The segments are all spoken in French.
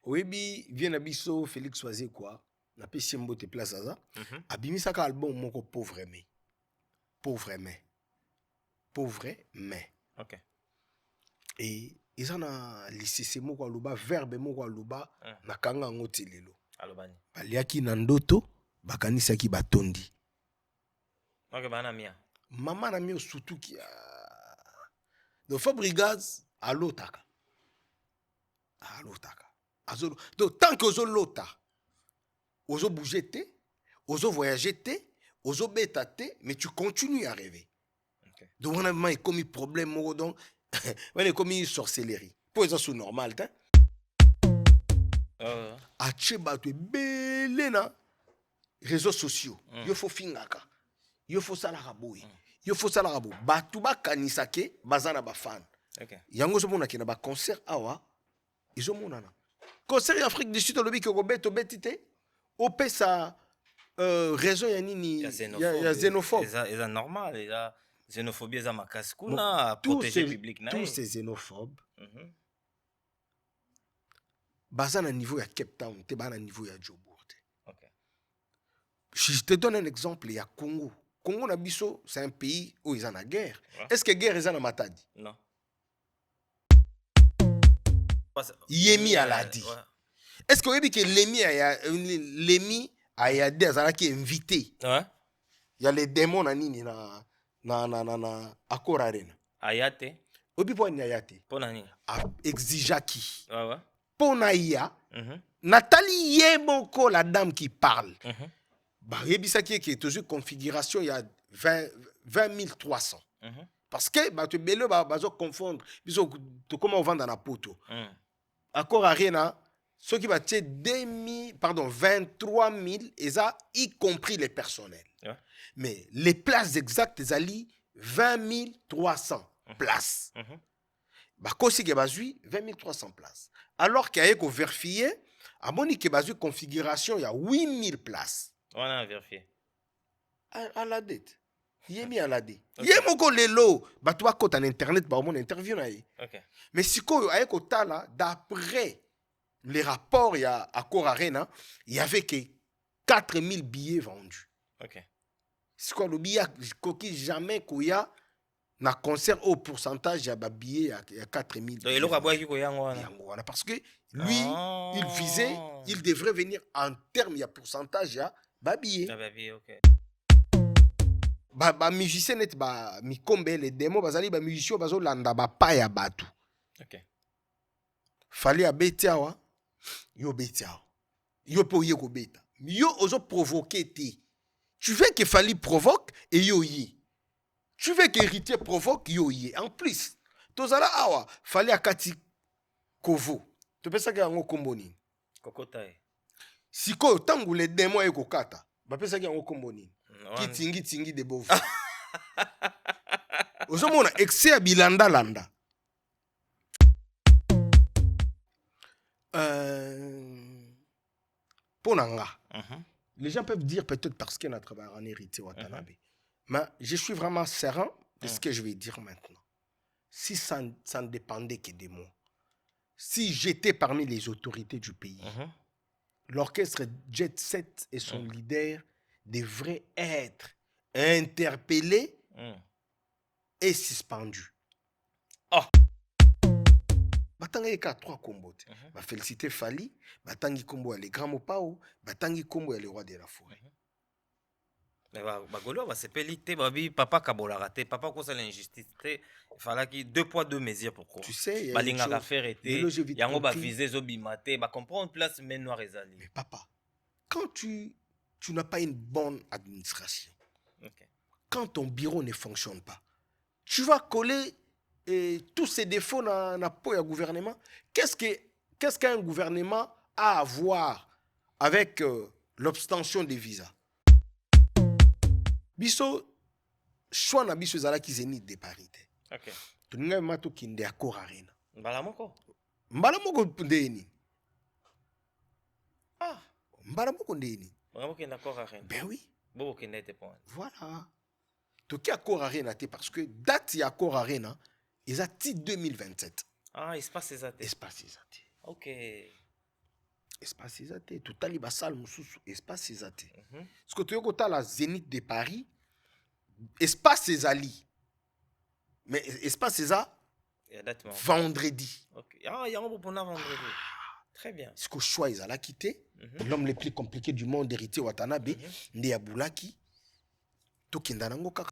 Oyebi vient biso Félix Oise quoi. Na pesi mbote place aza. Abimisaka album moko pauvre mais. Pauvre mais. Pauvre mais. Ok. Et ils en a lisisi moko aluba verbe moko aluba na kanga ngoti lelo. Alobani. Baliaki na ndoto bakanisaki batondi. Ok, bana mia. Maman na mio surtout qui a donc Fabrigaz à l'otaka. À l'otaka. Donc tant que ozo lota, ozo bouger te, ozo voyager te, ozo beta te, mais tu continues à rêver. Okay. Donc on a vraiment commis problème donc on a commis sorcellerie. Pour ça c'est normal hein. A cheba tu belé na réseaux sociaux. Yo faut fingaka. Yo faut ça la raboui. Yo faut ça la rabou. Batu ba kanisake bazana ba fan. Ok. Yango zo mona kina ba concert awa. Izo mona na. Concert en Afrique du Sud lobi ke robeto betite. Opé sa raison ya nini ya xénophobe. C'est normal, il a xénophobie za makasi kuna protéger public na. Tous ces xénophobes. Bazana niveau ya Cape Town, te bana niveau ya Joburg. OK. Je te donne un exemple, il y a Congo. Congo na biso, c'est un pays où ils en a guerre. Ouais. Est-ce que guerre ils en a matadi? Non. Yemi Aladi. Ouais. Est-ce que vous avez dit que Lemi a yadé qui est invité? Ouais. Il y a les démons na nini na Accor Arena. Ayate. Obi po ni ayate. Pona nini? Exijaki. Ouais ouais. Pona ya. Nathalie Yeboko, la dame qui parle. Bah, yebisaki qui est toujours configuration il y a 20 300. Parce que bah tu belo bah confondre biso to comment on vend dans la poto. Accor Arena ceux qui va 23 000 et ça y compris les personnels. Yeah. Mais les places exactes zali 20 300 places. Bah kosi ke bazui 20 300 places. Alors qu'il y a vérifié à moni ke bazui configuration il y a 8000 places. On a vérifié. À la dette. Yemi à la dette. Yemoko lelo, bah toi quand en internet bah mon interview na yi. OK. Mais si ko ayeko tala d'après les rapports il y a à Accor Arena, il y avait que 4000 billets vendus. OK. C'est quoi le billet coquille jamais koya na concert au pourcentage il y a ba billet il y a 4000. Donc il aura qui koya ngwana parce que lui il visait, il devrait venir en termes il y a pourcentage il y a ba billet. Ba billet OK. Ba musicien net ba mikombe les démos bazali ba musicien bazo landa ba pa ya batu. OK. Fallait abetiawa yo betiawa. Yo po yeko beta. Yo ozo provoquer ti. Tu veux que Fali provoque et yo yi. Tu veux que Héritier provoque yo yi. En plus, tozala awa Fali akati kovo. Tu penses que yango komboni. Kokotae. Siko tangu les démons e kokata. Ba pensa que yango komboni. Ki tingi de bovu. Ozo mona excès bilanda landa. Ponanga. Les gens peuvent dire peut-être parce qu'on a travaillé en héritier Watanabe. Mais je suis vraiment serein de ce que je vais dire maintenant. Si ça ne dépendait que de moi, si j'étais parmi les autorités du pays, l'orchestre Jet Set et son leader devraient être interpellés et suspendus. Oh! Batanga yeka 3 combos. Ba féliciter Fali, batangi combo les grands mopao, batangi combo les rois de la forêt. Mais ba golo ba sepelité babi papa kabola raté, papa ko ça l'injustice. Il fallait qu'il 2 poids 2 mesures pourquoi. Tu sais, balinga ka faire été, yango ba viser zo bimate, ba comprendre place mais noir ezali. Mais papa, quand tu n'as pas une bonne administration. Okay. Quand ton bureau ne fonctionne pas, tu vas coller tous ces défauts dans le peau du gouvernement. Qu'est-ce qu'un gouvernement a à voir avec l'obtention des visas? Biso, choix na biso zala ki zénith de parité. Ok. Tu n'as pas tout qui est Accor Arena. Mbalamoko ndeni. Ah. Mbalamoko ndeni. Mbalamoko est Accor Arena. Ben oui. Bon qui n'était pas. Voilà. Tu qui Accor Arena parce que date ya Accor Arena. Ils ont 2027. Ah, espace exact. Espace exact. OK. espace ezate. Totali basal mususu espace ezate. Parce que tu as la Zénith de Paris, espace ezali. Mais espace eza vendredi. Ok. Ah, il y a un bon vendredi. Très bien. Est-ce que choix ezala quitté? L'homme le plus compliqué du monde, Héritier Watanabe, Ndé Aboulaki, to kindanango kaka.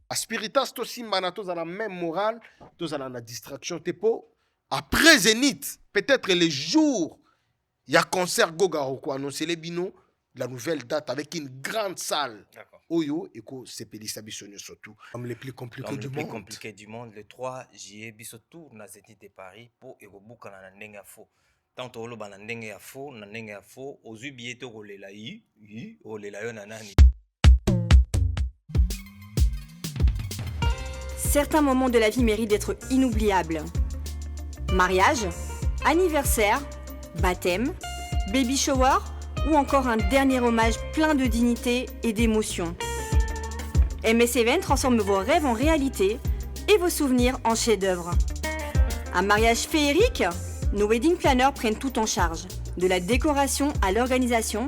Aspiritas to simbana to la même morale, to la distraction tepo. Après Zénith, peut-être les jours, il y a concert Gogaro quoi annoncer les binos, la nouvelle date avec une grande salle. D'accord. Oyo eko sepeli sabisonyo surtout. L'homme le plus compliqué du monde. Le plus compliqué du monde, le 3 juillet, biso tour na Zénith de Paris pour ekobuka na ndenge fo. Tant to lo bana ndenge ya fo, na ndenge ya fo, ozu billet to kolela yi, olela yo na nani. Certains moments de la vie méritent d'être inoubliables. Mariage, anniversaire, baptême, baby shower ou encore un dernier hommage plein de dignité et d'émotion. MS Event transforme vos rêves en réalité et vos souvenirs en chefs-d'œuvre. Un mariage féerique? Nos wedding planners prennent tout en charge, de la décoration à l'organisation,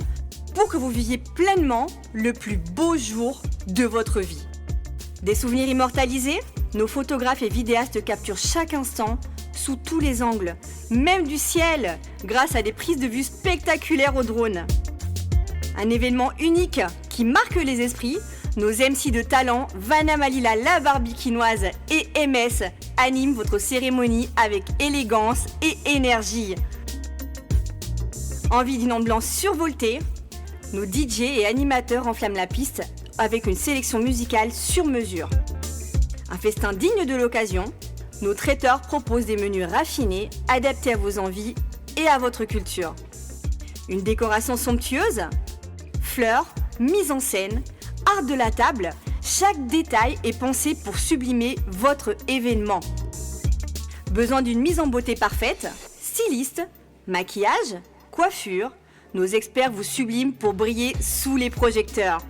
pour que vous viviez pleinement le plus beau jour de votre vie. Des souvenirs immortalisés? Nos photographes et vidéastes capturent chaque instant, sous tous les angles, même du ciel, grâce à des prises de vue spectaculaires au drone. Un événement unique qui marque les esprits, nos MC de talent, Vanna Malila la Barbikinoise et MS animent votre cérémonie avec élégance et énergie. Envie d'une ambiance survoltée? Nos DJ et animateurs enflamment la piste avec une sélection musicale sur mesure. Un festin digne de l'occasion, nos traiteurs proposent des menus raffinés, adaptés à vos envies et à votre culture. Une décoration somptueuse? Fleurs, mise en scène, art de la table, chaque détail est pensé pour sublimer votre événement. Besoin d'une mise en beauté parfaite? Styliste, maquillage, coiffure, nos experts vous subliment pour briller sous les projecteurs.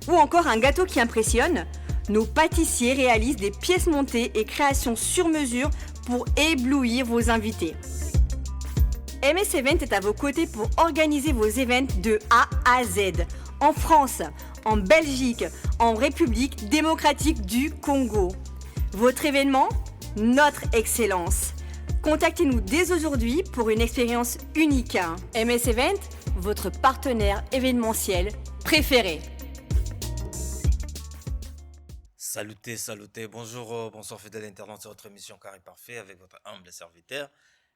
Ou encore un gâteau qui impressionne? Nos pâtissiers réalisent des pièces montées et créations sur mesure pour éblouir vos invités. MS Event est à vos côtés pour organiser vos événements de A à Z. En France, en Belgique, en République démocratique du Congo. Votre événement? Notre excellence. Contactez-nous dès aujourd'hui pour une expérience unique. MS Event, votre partenaire événementiel préféré. Salutez, bonjour, bonsoir fidèles internautes sur votre émission Carré Parfait avec votre humble serviteur.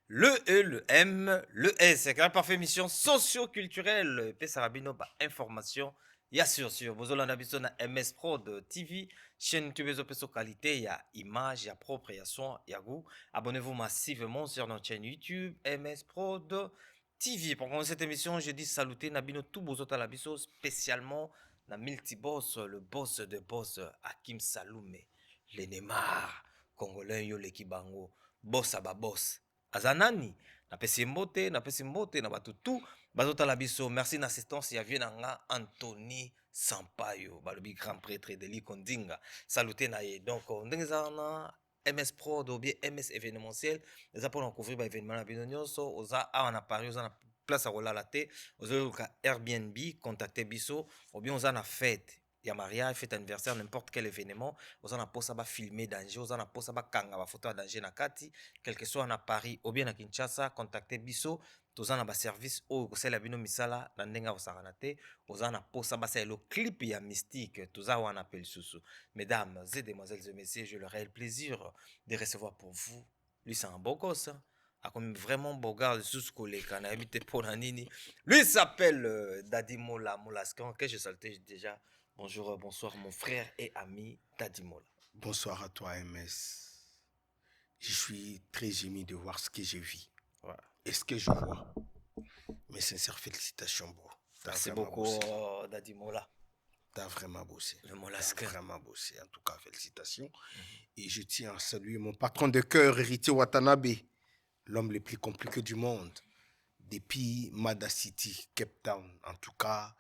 Le E, le M, le S, c'est Carré Parfait, émission socio-culturelle. P. Sarabino, information, ya sûr, Bozola Nabiso na MS Prod TV, chaîne YouTube Ezopeso qualité, il y a image, il y a propre, il y a son, il y a goût. Abonnez-vous massivement sur notre chaîne YouTube MS Prod TV. Pour commencer cette émission, je dis saluter Nabino tout Bozota Labiso, spécialement na multiboss, le boss de boss, Hakim Saloumé, le Neymar, Congolais yo le Kibango, boss à boss. Azanani, na pesi mbote, na batutu, bazota labiso, merci d'assistance, ya vienanga Anthony Sampaio, balobi grand prêtre de l'Ikondinga. Saluté na ye. Donc, ndengezana MS Prod ou bien MS événementiel, les apports en couvrir événement na binonyoso, oza a na Paris, oza na place à rolala te, oza Airbnb, contacter biso, ou bien oza na fête. Il y a mariage, fête anniversaire, n'importe quel événement, vous en avez pas ça filmer danger, vous en avez pas ça kanga ba photo danger na kati, quel que soit à Paris ou bien à Kinshasa, contactez biso, vous en avez service ou c'est la bino misala na ndenga osaranate, vous en avez pas ça c'est le clip ya mystique, tout ça on appelle sous. Mesdames et demoiselles et messieurs, j'ai le réel plaisir de recevoir pour vous. Lui c'est un beau gosse. A comme vraiment beau gars sous ce collègue quand habité pour Nini. Lui s'appelle Daddy Mola Molaskan que je salutais déjà. Bonjour, bonsoir mon frère et ami Dadimola. Bonsoir à toi MS. Je suis très ému de voir ce que j'ai vu. Ouais. Et ce que je vois. Mes sincères félicitations, bro. Merci beaucoup Dadimola. T'as vraiment bossé. Le Molasque. T'as vraiment bossé. En tout cas, félicitations. Et je tiens à saluer mon patron de cœur, Héritier Watanabe, l'homme le plus compliqué du monde. Depuis Mada City, Cape Town. En tout cas,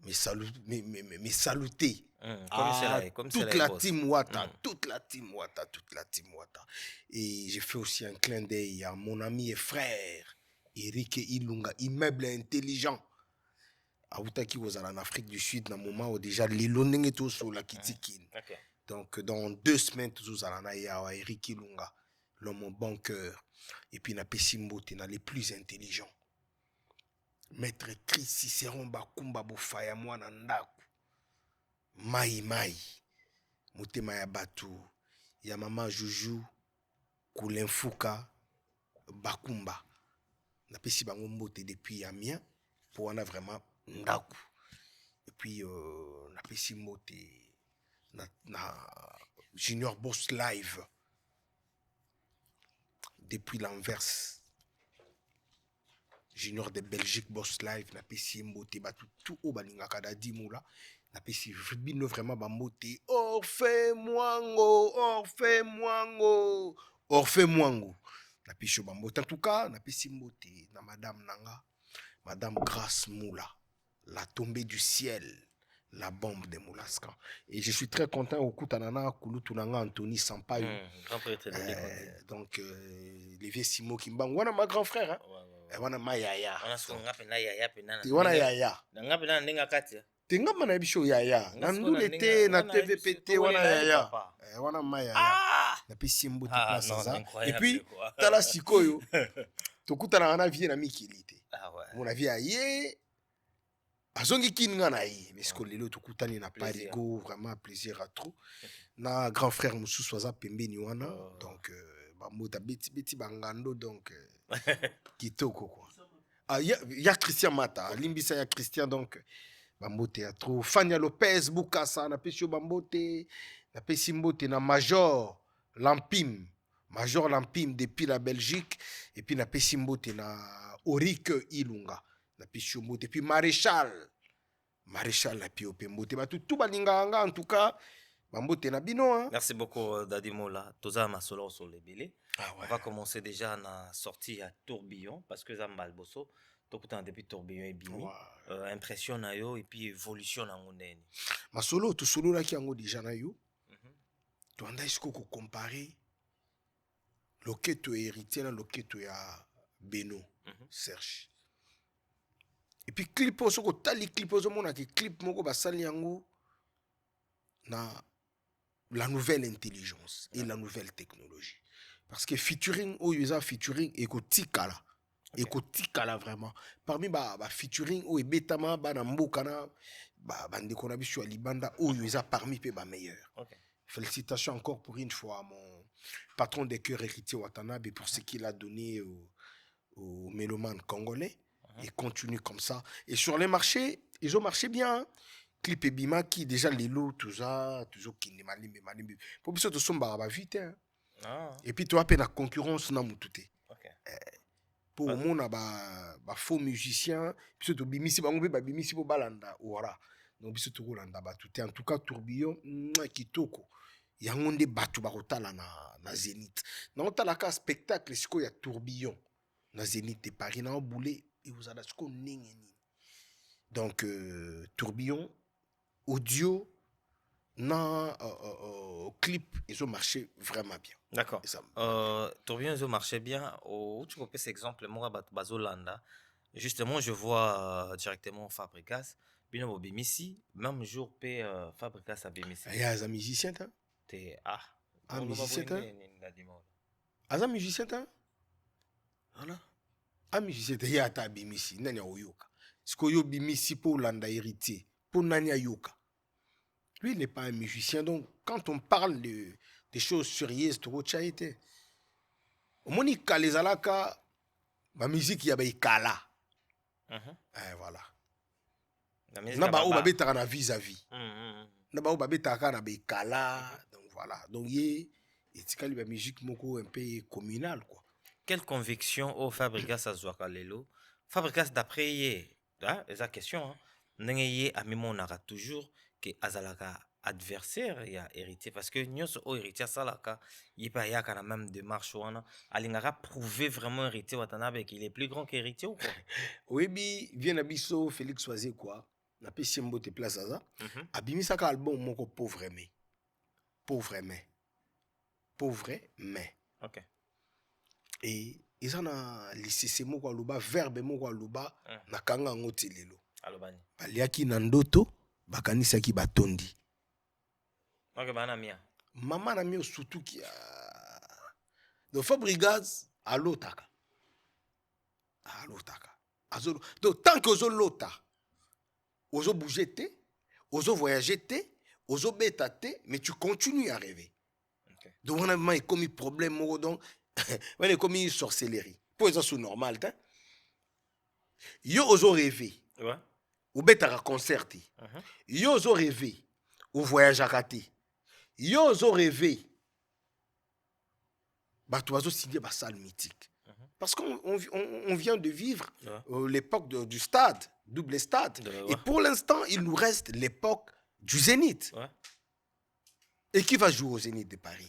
mais saluter toute la team Wata, toute la team Wata. Et j'ai fait aussi un clin d'œil à mon ami et frère Eric Ilunga, immeuble intelligent. Aoutaki vous en Afrique du Sud, dans un moment où déjà les longues tout sur la Kitikin. Donc dans 2 semaines, tous allons à Eric Ilunga, l'homme au bon cœur. Et puis na Pessimbo, t'es les plus intelligents. Maître Chris Cicéron Bakumba Bofaya Mwana Ndaku. Mai. Motema ya Batu. Ya Mama Juju. Koulenfuka. Bakumba. Na pesi bango mbote depuis Amiens. Pour on a vraiment Ndaku. Et puis na pesi mbote na Junior Boss Live. Depuis l'Anvers. Junior de Belgique Boss Live na pesi mbote batu tout au balinga kada dimula na pesi bino vraiment ba mbote Orphée Mwango na pesi ba mbote en tout cas na pesi mbote na madame nanga madame Grace Moula la tombée du ciel la bombe de Moulaska. Et je suis très content au Koutanana Kulutunanga Anthony Sampaio. Grand prêtre donc les vieux Simo Kimbang wana ma grand frère hein. Wana ma yaya. Wana yaya. Tenga mana bisho yaya. Nandulete na TVPT wana yaya. Wana ma yaya. Na pisi mbuti place ça. Et puis tala sikoyo. Tokutana na vie na mikilité. Mon avis aye. Azongi kinga na yi. Mais ce que lelo tokutani na parigo vraiment plaisir à trop. Na grand frère Moussou Soaza pembeni wana. Donc bamota beti bangando donc kitoko quoi. Ah y a Christian Mata, limbisa ya Christian donc bambote ya trop. Fania Lopez Bukasa na pesio bambote na pesi mbote na Major Lampim depuis la Belgique et puis na pesi mbote na Oric Ilunga na pesio mbote puis Maréchal la pio pembote ba tout balinganga en tout cas bambote na bino hein. Merci beaucoup Dadi Mola. Toza masolo sur les bélés. On va commencer déjà à sortie à Tourbillon parce que Zambal Bosso tout depuis Tourbillon et Bimi. Impression na yo et puis évolution na ngoneni. Masolo to solo la ki yango déjà na yo. To anda isko ko comparer loketo héritier na loketo ya Beno Serge. Et puis clip oso ko tali clip oso mona ki clip moko basali yango na la nouvelle intelligence et la nouvelle technologie. Parce que featuring, featuring ekotikala. Ekotikala vraiment. Parmi featuring, betama, banambokana, bandekona bisu alibanda, parmi pe meilleur. Félicitations encore pour une fois à mon patron des cœurs héritier Watanabe pour ce qu'il a donné aux mélomanes congolais. Et continue comme ça. Et sur les marchés, ils ont marché bien. Hein? Clip et Bima qui déjà les lots, tout ça, toujours qui n'est malimbe. Pour que ce soit vite. Hein? Et puis tu as la concurrence na mutute. Pour moi na ba faux musicien, puis tu bimisi ba ngombe ba bimisi po balanda ora. Donc biso to rolanda ba tout en tout cas tourbillon kitoko. Yango nde batu ba kotala na Zénith. Na otala ka spectacle siko ya tourbillon na Zénith de Paris na boulé et vous allez siko ningeni. Donc tourbillon audio non clip ils ont marché vraiment bien. D'accord. Tourbillon ils ont marché bien. Tu peux cet exemple moi bazolanda. Justement je vois directement Fabricas bino bimisi même jour pe Fabricas a bimisi. Il y a un musicien hein? Un musicien hein? Un musicien hein? Voilà. Un musicien il y a ta bimisi nani oyoka. Ce que yo bimisi pour landa héritier pour nani yoka. Lui, il n'est pas un musicien. Donc, quand on parle des choses sérieuses, tout ça a été. Au moins, il y a les alaka, la musique, il y a des kala. Voilà. Na ba oba beta na vis-à-vis. Na ba oba beta na be kala. Donc voilà. Donc il y a la musique moko un peu communale quoi. Quelle conviction au Fabricas à Zouakalelo? Fabricas d'après yé, esa question hein. Nengeye a mimonara toujours que azalaka adversaire ya héritier parce que nyos o héritier salaka yipa ya kana même démarche wana alingaka prouver vraiment héritier Watanabe qu'il est plus grand qu'héritier ou quoi. Oui bi vient abiso Félix Soazé quoi na pesi mbote place aza abimisa ka album moko pauvre mais OK. Et eza na lisese moko aloba verbe moko aloba nakanga yango ti lelo alobani baliaki na ndoto bakanisaki batondi ok bana mia mama na mio surtout ki donc Fabregas alotaka donc tant que ozolota ozobouge te ozovoyage te ozobeta te mais tu continues à rêver okay. donc wana mama ekomi problème moko donc wana ekomi sorcellerie po eza sous normal te yo ozo rêver ouais. obetaka concert te yo ozo rêver ovoyageaka te yo ozo rêver bato bazosigner basalle mythique parce qu'on vient de vivre l'époque du stade, double stade. Et pour l'instant, il nous reste l'époque du Zénith. Ouais. Et qui va jouer au Zénith de Paris?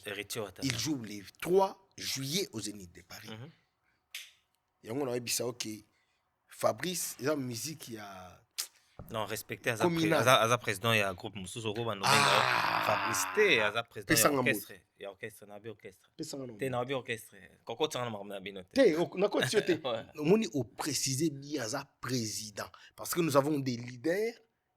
Il joue le 3 juillet au Zénith de Paris. Et on a dit ok, Fabrice, il y a une musique qui a... Non, respectez Aza président, il y a un groupe Moussous Fabrice T, Aza président, il y a orchestre, il y a orchestre. Il y a orchestre. Quand tu as on est au préciser bien Aza président. Parce que nous avons des leaders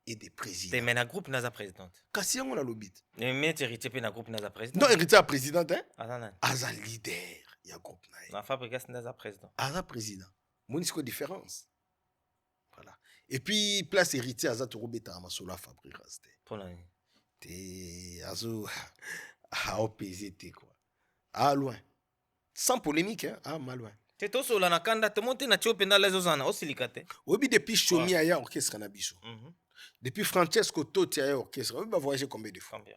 et des présidents. Mais un groupe Naza présidente. Kasi on a l'obit. Mais héritier un groupe Naza président. Non, héritier à président, hein? Aza leader, il y a groupe Naza. Na Fabrice Naza président. Aza président. Mon différence. Voilà. Et puis, place héritier, à Zato Robeta Amasola Fabrice. Pour l'année. T'es Azo à OPZT, quoi. Ah, loin. Sans polémique, hein. Ah, mal loin. T'es tout seul, na kanda, te monte na tio penda les ozana, au silicate. Obi, depuis Chomi, aya orchestre Nabiso. Depuis Francesco Totti, aya orchestre. Obi, va voyager combien de fois? Combien?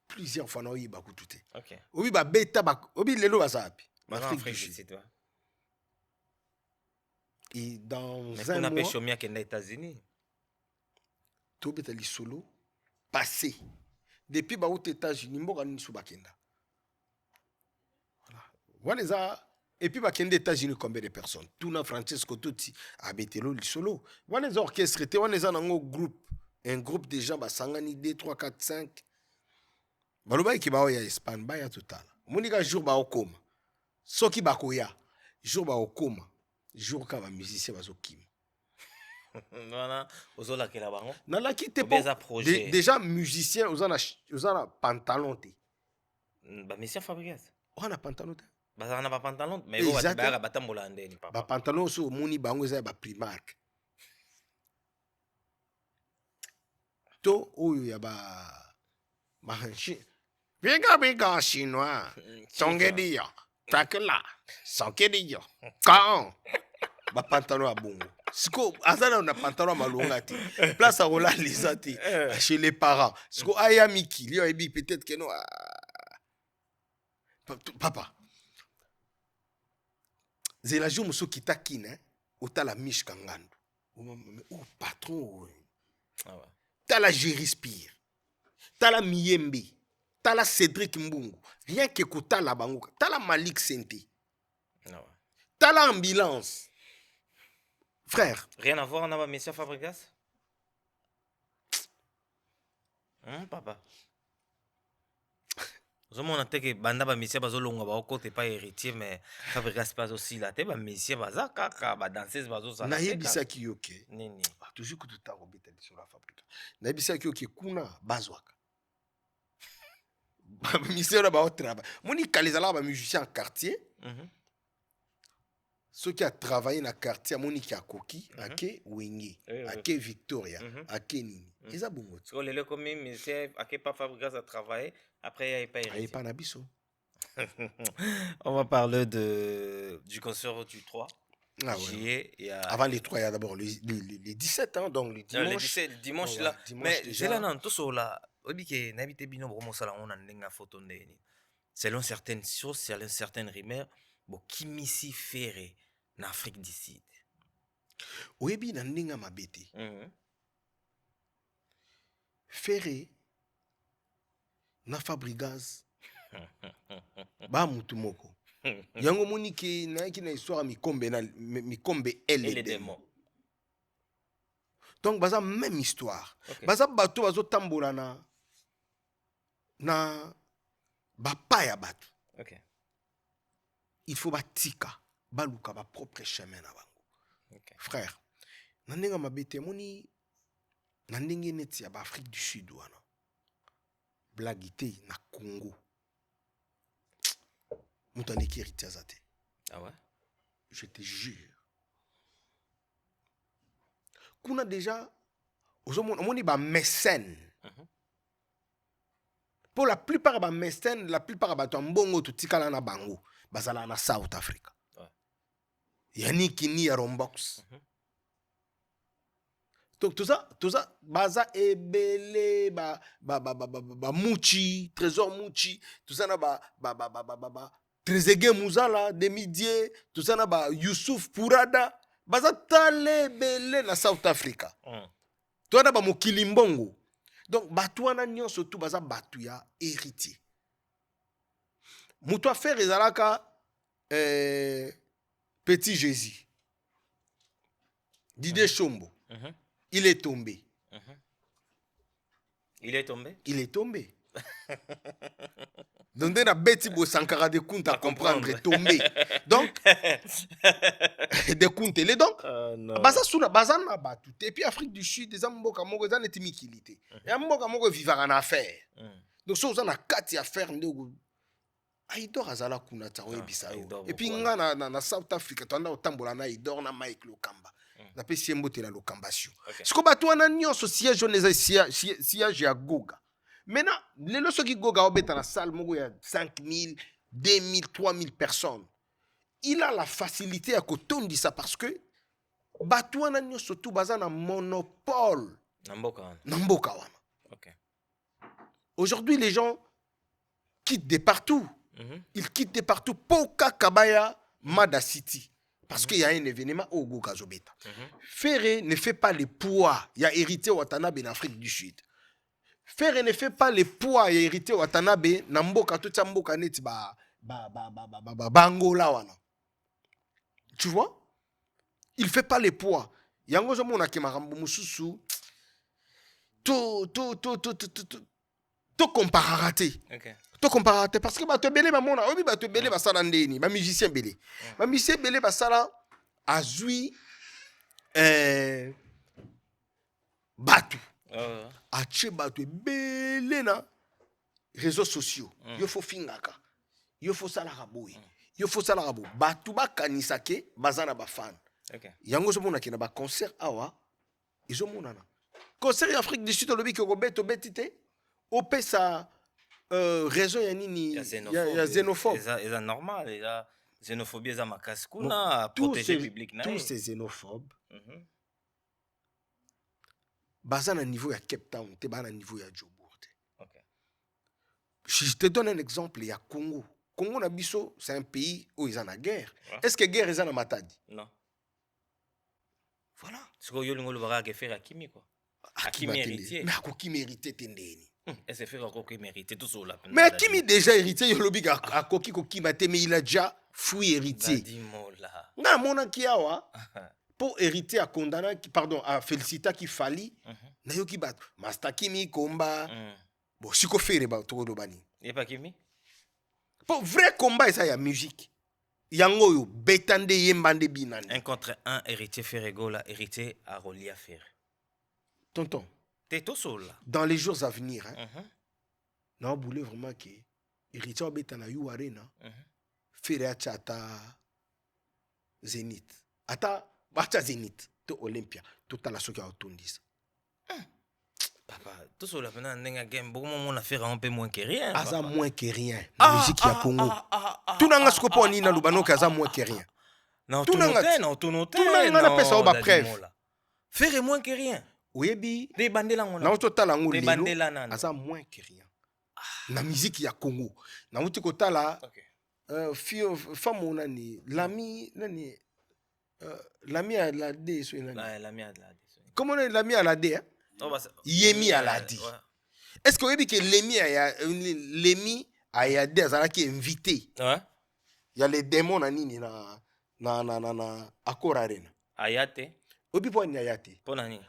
Plusieurs fois, obi, ba koutouté. Ok. Obi, ba beta, obi, lelo, bazapi. Afrique du Sud. Et dans mais un mois, mois, Chomia qui est aux États-Unis. tout est allé solo, passé. Depuis bah aux États-Unis, moi je suis bakenda. Voilà. Voilà. Et puis bah kende États-Unis combien de personnes? Tout na Francesco Totti habité le solo. Voilà les orchestres, voilà les un groupe, un groupe de gens bah sangani 2, 3, 4, 5. Baloba qui bah ya Espagne bah ya total. Monika jour bah au coma. Soki bah koya jour bah au coma. Jour quand les musiciens vont kim. Voilà, aux la kela bango. Na la qui te déjà musicien aux ana pantalon te. Ba monsieur Fabrice. On a pantalon te. Ba on a pas pantalon, mais vous ba batambola ndeni papa. Ba pantalon so moni bango za ba Primark. To oyo ya ba mahanchi. Biga chinois. Tongedia. Takela. Sankedia. Quand ba pantalon à bongo. Siko azana on a pantalon malonga ti. Place à rola lisati chez les parents. Siko aya miki, lui a dit peut-être que non. Papa. Zela jour muso kitakine, otala miche kangandu. Oh patron. Ah ouais. Tala je respire. Tala Miyembe. Tala Cédric Mbungu. Rien que kotala bango. Tala Malik Sente. Ah ouais. Tala ambulance. Frère. Rien à voir avec monsieur Fabregas? Papa. Je m'en attends que banda ba monsieur bazolonga ba côté pas héritier mais Fabregas pas aussi là te ba monsieur baza kaka ba danseuse bazo ça. Na yebisa ki yoke. Nini. Toujours que tout a robita sur la Fabregas. Na yebisa ki yoke kuna bazwaka. Monsieur là ba au travail. Moni kalizala ba musicien en quartier. Ceux qui a travaillé dans le quartier, Monique a Koki, Ake Wengi, Ake Victoria, Ake Nini. Ils ont bon. Parce que les comme monsieur Ake pas Fabregas a travaillé, après il n'y a pas héritier. Il n'y a pas d'abisso. On va parler du concert du 3. Ah ouais. Avant les 3, il y a d'abord les 17 ans, donc le dimanche. Le dimanche là. Mais j'ai là dans tout ça là. Obike n'habite bino bromo sala on a ndenga photo ndeni. Selon certaines sources, selon certaines rumeurs, bon Kimisi Ferré en Afrique du Sud. Oyebi na ndenga mabete. Ferré na Fabregas ba mutu moko. Yango monike na ki na histoire mikombe elle les démons. Donc baza même histoire. Okay. Baza bato bazo tambola na bapa ya bato. Okay. Il faut batika. baluka ba propre chemin na bango. Okay. Frère, nandenga mabete moni nandenge neti ya ba Afrique du Sud wana. Blagité na Congo. Moutane qui hérité azate. Ah ouais? Je te jure. Kuna déjà on ba mécène. Pour la plupart ba mécène, la plupart ba mbongo to tikala na bango, bazala na South Africa. Ouais. Yani kini ya Rombox. Donc tout ça baza ebele ba Mouchi, Trésor Mouchi, tout ça na ba Trezeguet Mouzala, Demidier, tout ça na ba Youssouf Pourada, baza tale ebele na South Africa. Toi na ba mokili mbongo. Donc batouana nyonso tout baza batuya héritier. Moutou affaire ezalaka Petit Jésus. Didier Chombo. Il est tombé. Il est tombé? Il est tombé. Donc, on a Betty Sankara de Kunta à comprendre, tombé. Donc, de Kunta, les donc, baza sous la bazan na batu. Et puis, Afrique du Sud, des amboka mogo, des anetimiquilité. Et amboka mogo vivre en affaire. Donc, ça, on a 4 affaires. Aïdor azala kunata, oui, bisayo. Et puis, na South Africa, tu as tambola na Aïdor na Mike Lokamba. Na pe siembo te la lokambasio. Ce que bato wana nyonso siège oneza siège ya Goga. Maintenant, les lorsque qui Goga obeta na salle mogo ya 5000, 2000, 3000 personnes. Il a la facilité à kotondi ça parce que bato wana nyonso tout baza na monopole. Namboka wana. Okay. Aujourd'hui, les gens quittent de partout. Ils quittent de partout. Poka Kabaya, Mada City. Parce qu'il y a un événement au Gokazobeta. Ferré ne fait pas le poids. Il y a hérité Watanabe en Afrique du Sud. Ferré ne fait pas le poids. Il y a hérité Watanabe en Mboka, tout ça Mboka neti Angola wana. Tu vois? Il ne fait pas le poids. Yango zo mona ke marambo mususu. To compararate. Okay. To comparate parce que bato belé ba mona obi bato belé ba sala ndeni ba musicien belé ba musicien belé ba sala azui batu ache batu belé na réseaux sociaux yo fo fingaka yo fo sala raboy yo fo sala rabo batu ba kanisake bazana ba fan. Okay. Yango zo mona ki na ba concert awa izo mona na concert Afrique du Sud lobi ko beto betite opesa raison ya nini ya xénophobe. C'est normal, il y a xénophobie za makaskuna protéger public na. Tous ces xénophobes. Baza na niveau ya Cape Town, te ba na niveau ya Joburg. OK. Je te donne un exemple, il y a Congo. Congo na biso, c'est un pays où ils en a guerre. Ouais. Est-ce que guerre est en Matadi? Non. Voilà. Ce que yolingolo bara ke faire Akimi quoi. Akimi héritier. Mais Akimi héritier tendeni. Est-ce que Akimi mérité tout ça là? Mais Akimi déjà héritier, yolobi Akoki Koki mate, mais il a déjà fui héritier. Na mona kiawa pour hériter à condamner pardon à féliciter qui fali na yoki bat Master Kimi Komba. Bon siko faire ba to do bani. Et pas Kimi? Pour vrai combat ça y a musique. Yango yo betande yembande binane. 1 contre 1 héritier Ferregola héritier à Rolia Fer. Tonton. T'es tout seul là. Dans les jours à venir, non, vous voulez vraiment que héritier betana yu arena. Faire ata Zénith. Ata Zénith to Olympia. Tout à la soki autondis. Papa, tout seul là pendant n'enga game beaucoup mon affaire un peu moins que rien. Aza moins que rien. La musique ya Congo. Tout nanga skopo ni na lubano kaza moins que rien. Non, tout nanga tout nanga pesa oba preuve. Faire moins que rien. Oyebi des bandela ngona. Na ototala ngo des bandela nana. Aza moins que rien. La musique ya Congo. Na uti kotala femme onani l'ami nani l'ami à la D so nani. L'ami à la D. Comment on est l'ami à la D hein? Yemi à la D. Est-ce que oyebi que Lemi a ya D azala ki invité. Ouais. Il y a les démons na nini na Akora Arena. Ayate. Obi po nyayate. Pona nini?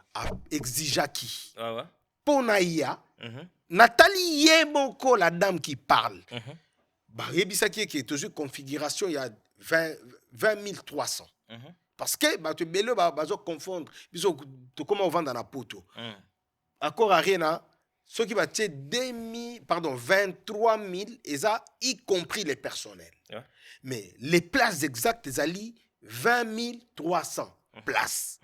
Exijaki. Ouais. Pona ya. Nathalie Yeboko, la dame qui parle. Bah, yebisaki qui est toujours configuration, il y a 20 300. Parce que bato belo bazo confondre biso to comment vendre na poto. Accord arena ceux qui batent 23 000 et ça y compris les personnels. Mais les places exactes zali 20 300 places.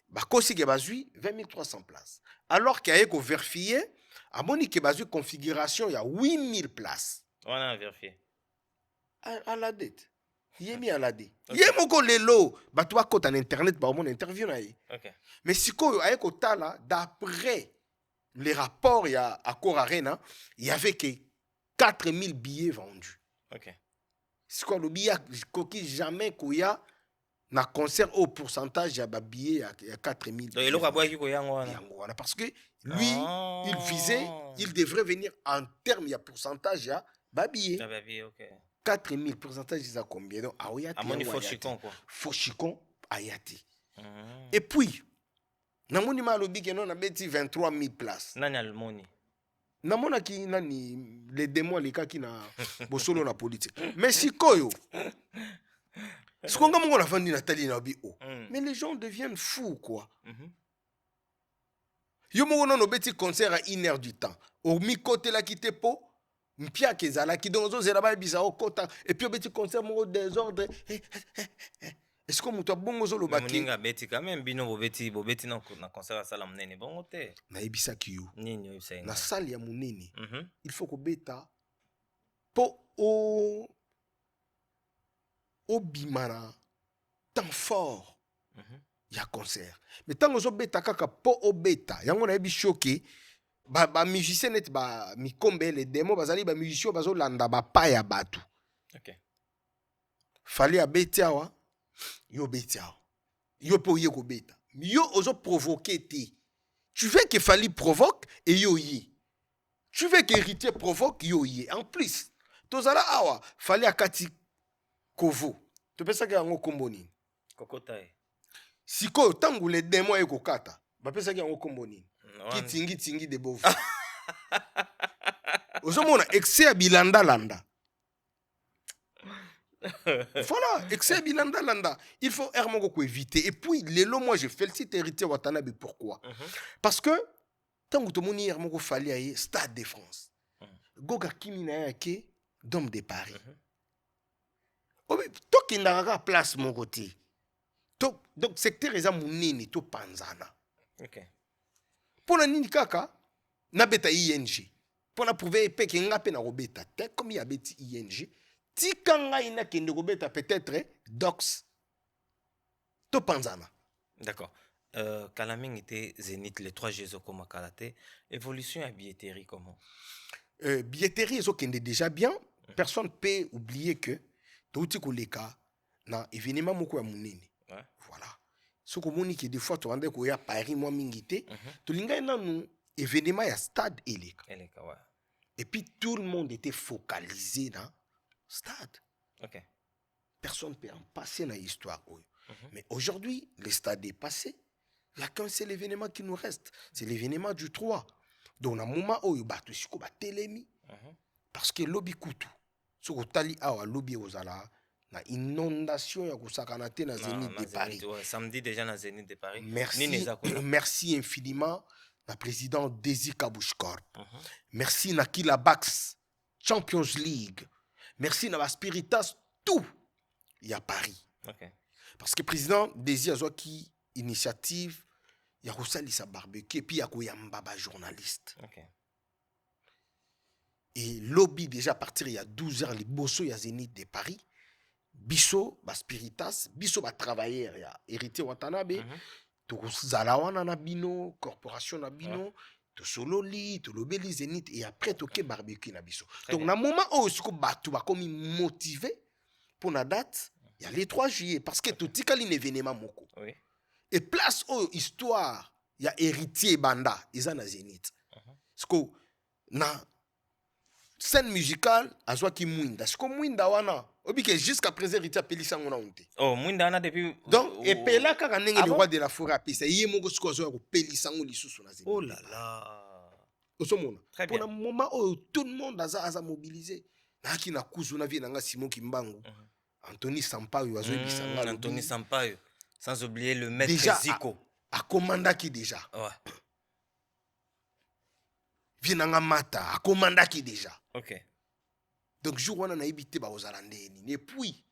Bakosi ke bazui 20 300 places. Alors qu'il y a vérifié à moni ke bazui configuration il y a 8 000 places. On a vérifié. À la dette. Yemi à la dette. Yemoko lelo batwa côté en internet ba mon interview na yi. Mais si ko ayeko tala d'après les rapports il y a à Accor Arena, il y avait que 4 000 billets vendus. Si ko le billet koki jamais koya na concert au pourcentage il y a billets il y a 4 000. Donc il aura ki ko yango parce que lui il visait, il devrait venir en termes il y a pourcentage il y a billets. 4 000 pourcentage ils a combien donc aoyati amoni Fochicon quoi. Fochicon ayati. Et puis namoni malobi ke non na beti 23 000 places. Nani almoni. Namona ki nani les démons les cas qui na bosolo na politique. Mais sikoyo. Sikonga mongo la fandi Nathalie na bi o. Mais les gens deviennent fous quoi. Yo mongo no beti concert à 1 heure du temps. Au mi côté la qui te po Mpia kezala ki donc zo ba bisa o kota et puis beti concert mon désordre. Est-ce que muto bongo zo lo baki muninga beti quand même bino bobeti na concert sala munene bongo te na ebisa ki yo nini yo senga na salle ya munene il faut ko beta po o bimana temps fort ya concert mais tango zo beta kaka po o beta yango na ebi choqué ba musicien net ba mikombe les démos bazali ba musicien bazo landa ba pa ya batu. Fallait a betiawa yo betiawa yo po yeko beta yo ozo provoquer ti tu veux que Fally provoque et yo yi tu veux que Héritier provoque yo yi en plus tozala awa Fally akati kovo to pesa ke yango komboni kokotae siko tangu les démos eko kata ba pesa ke yango komboni qui tingi de bovu. Ozomona excès bilanda landa. Voilà, excès bilanda landa. Il faut ermongo éviter. Et puis lelo moi je félicite Héritier Watanabe pourquoi? Parce que tant que tout monde ermongo Fally aye Stade de France. Goga kimina yake Dôme de Paris. To kindaga place mon côté. Donc secteur eza munini to panzana. Pour la nini kaka na beta ING pour na prouver pe ke nga pe na robeta te comme il y a beti ING ti kanga ina ke ne robeta peut-être docs to panzana. D'accord. Kalaming était Zénith les 3 Jeux comme Karaté. Évolution à billetterie comment? Billetterie est déjà bien. Personne peut oublier que tout ce koleka na événement moko ya munene. Voilà. Ce que moni que des fois tu rendais ko ya Paris moi mingité to linga na nous événement ya stade eleka ouais. Et puis tout le monde était focalisé dans stade. Personne ne peut en passer dans l'histoire. Mais aujourd'hui le stade est passé, il n'y a qu'un seul événement qui nous reste, c'est l'événement du 3. Donc na moment où bato siko ba telemi parce que lobby kutu ce que tali awa lobby ozala na inondation ya kusakana te na Zénith de Paris. Samedi déjà na Zénith de Paris. Merci infiniment na président Desi Kabouchkor. Merci na Kila Bax Champions League. Merci na Spiritas tout. Il y a Paris. Parce que président Desi a qui initiative ya kusali sa barbecue puis ya koyamba ba journaliste. Et lobby déjà à partir il y a 12 heures les bosso ya Zénith de Paris. Biso ba Spiritas, biso ba travailleur ya Héritier Watanabe, to zalawana na bino, corporation na bino, to sololi, to lobeli Zénith et après to ke barbecue na biso. Donc na moment où siko batu ba komi motivé pour la date, il y a les 3 juillet parce que tout tikali événement moko. Et place au histoire, il y a Héritier Banda, ils na Zénith. Parce que na scène musicale azwa ki mwinda siko mwinda wana obike jusqu'à présent Héritier pelisa ngona unte mwinda wana depuis donc et pela kaka ndenge le roi de la forêt apesa yé moko siko azwa ko pelisa ngo lisusu na Zénith. Oh là là osomona pour un moment où tout le monde aza mobilisé na ki na kuzu na vie na nga Simon Kimbangu Anthony Sampaio azoyebisanga Anthony Sampaio. Sans oublier le maître déjà Zico. akomandaki déjà. Ouais. Vienanga mata akomandaki déjà. Ok. Donc jour wana nayebi te bakozala ndeni. Et puis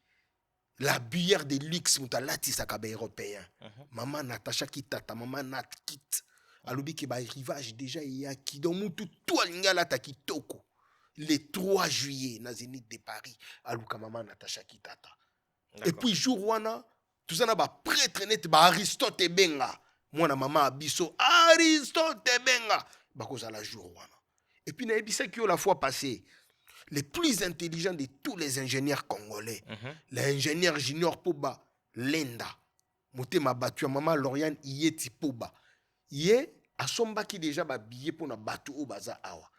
la bière de luxe mutalatisaka ba européen. Maman Natacha Kitata, maman Nat Kit. Alobi ke ba rivage déjà yaki. Donc mutu tout alingala ta kitoko. Le 3 juillet na Zénith de Paris aluka maman Natacha Kitata. Et puis jour wana tout ça na ba prêtre net ba Aristote benga. Mwana maman abiso Aristote benga. Bakozala jour wana. Et puis nayebi ça que la fois passée les plus intelligents de tous les ingénieurs congolais. L'ingénieur Junior Poba, Lenda, Motema Batu, Maman Lauriane, Yeti Poba. Yé, Asomba qui déjà ba billet pour na Batu au Baza Awa.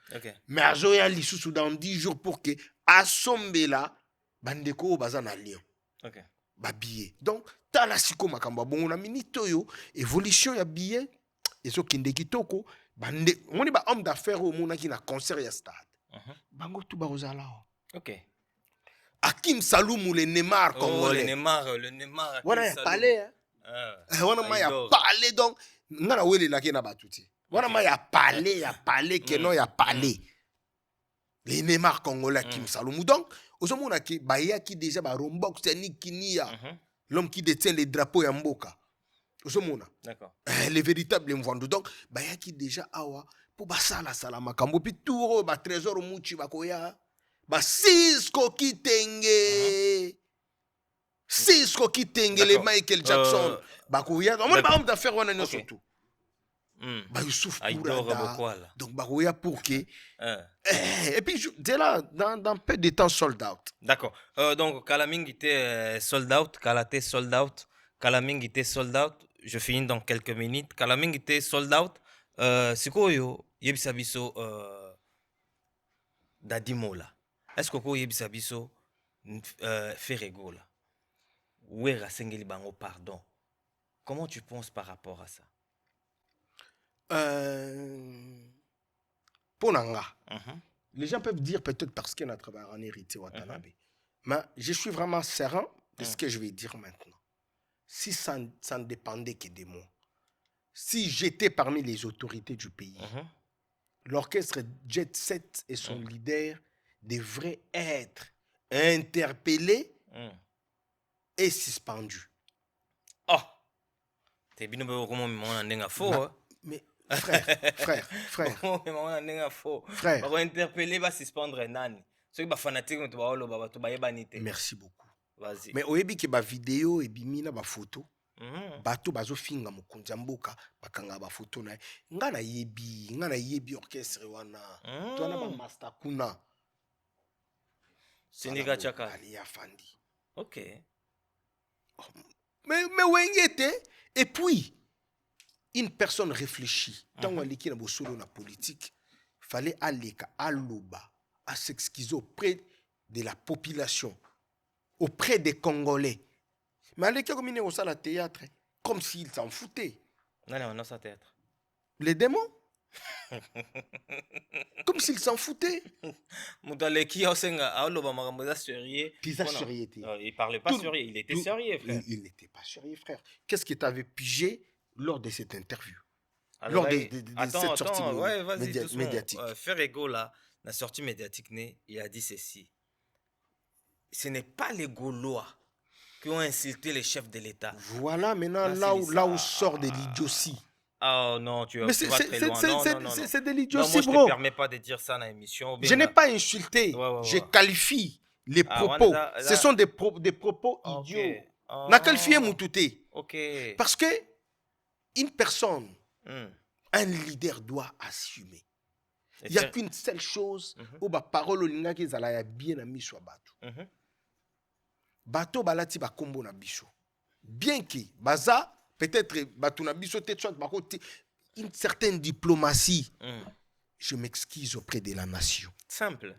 Mais Azoya Lissou dans 10 jours pour que Asombela, Bandeko au Baza na Lyon. Ba billet. Donc, tala siko makamba. Bon, on a minito yo, évolution ya billet, et so kindeki toko, bande, on est ba homme d'affaires au monde qui na concert ya stade. Bango tout barozala. Ok. Hakim Saloum le Neymar congolais. Le Neymar. Wana ya parlé hein. Wana ma ya parlé donc ngana wele la kena batuti. Wana ma ya parlé que non ya parlé. Le Neymar congolais Hakim Saloum donc ozomona ki baya ki déjà ba rombok teni kinia. L'homme qui détient les drapeaux ya mboka. Ozomona. D'accord. Les véritables mvandu donc baya ki déjà awa pour basala salama kambo pi touro ba trésor muchi bakoya ba Cisco Kitenge Cisco Kitenge le Michael Jackson bakoya on ba homme d'affaires wana no surtout ba Youssouf Kourada donc bakoya pour que et puis dès là dans peu de temps sold out. D'accord. Donc Kalaming était sold out, Kalaté sold out, Kalaming était sold out. Je finis dans quelques minutes. Kalaming était sold out. Sikoyo yebisa biso dadimola. Est-ce que ko yebisa biso Ferrego là? Wera sengeli bango pardon. Comment tu penses par rapport à ça? Ponanga. Les gens peuvent dire peut-être parce qu'il y a un travail en hérité Watanabe. Mais je suis vraiment serein de ce que je vais dire maintenant. Si ça ne dépendait que de moi. Si j'étais parmi les autorités du pays, l'orchestre Jet Set et son leader devraient être interpellés et suspendus. Oh! T'es bien comment mais frère. Frère. On interpeller, va suspendre nani. Ceux qui fanatique Merci beaucoup. Vas-y. Mais au début que ba vidéo et bimina ba photo. Bato bazo finga mokonzi mboka bakanga ba photo na ngana yebi orchestre wana to na ba master kuna syndicat chaka ali afandi. OK. Mais wengete et puis une personne réfléchie tant on liki na bosolo na politique fallait aleka aloba à s'excuser auprès de la population auprès des Congolais. Mais les gens comme ça la théâtre comme s'ils s'en foutaient. Non, ça théâtre. Les démons. Comme s'ils s'en foutaient. Il parlait pas sérieux, il était sérieux, frère. Il n'était pas sérieux, frère. Qu'est-ce que tu avais pigé lors de cette interview? Alors, lors de cette sortie médiatique. Ferrego, là, la sortie médiatique, il a dit ceci. Ce n'est pas les Gaulois qui ont insulté les chefs de l'État. Voilà maintenant là où sort de l'idiotie. Oh non, tu vas très loin. C'est de l'idiotie, bro. Moi, je ne te permets pas de dire ça dans l'émission. Je n'ai pas insulté. Je qualifie les propos. Ce sont des propos idiots. N'a qualifié Moutouté. Parce que une personne, un leader doit assumer. Il n'y a qu'une seule chose où la parole est bien à mis bateau. Bateau balati ba kombo na biso. Bien que baza peut-être bateau na biso une certaine diplomatie. Je m'excuse auprès de la nation. Simple.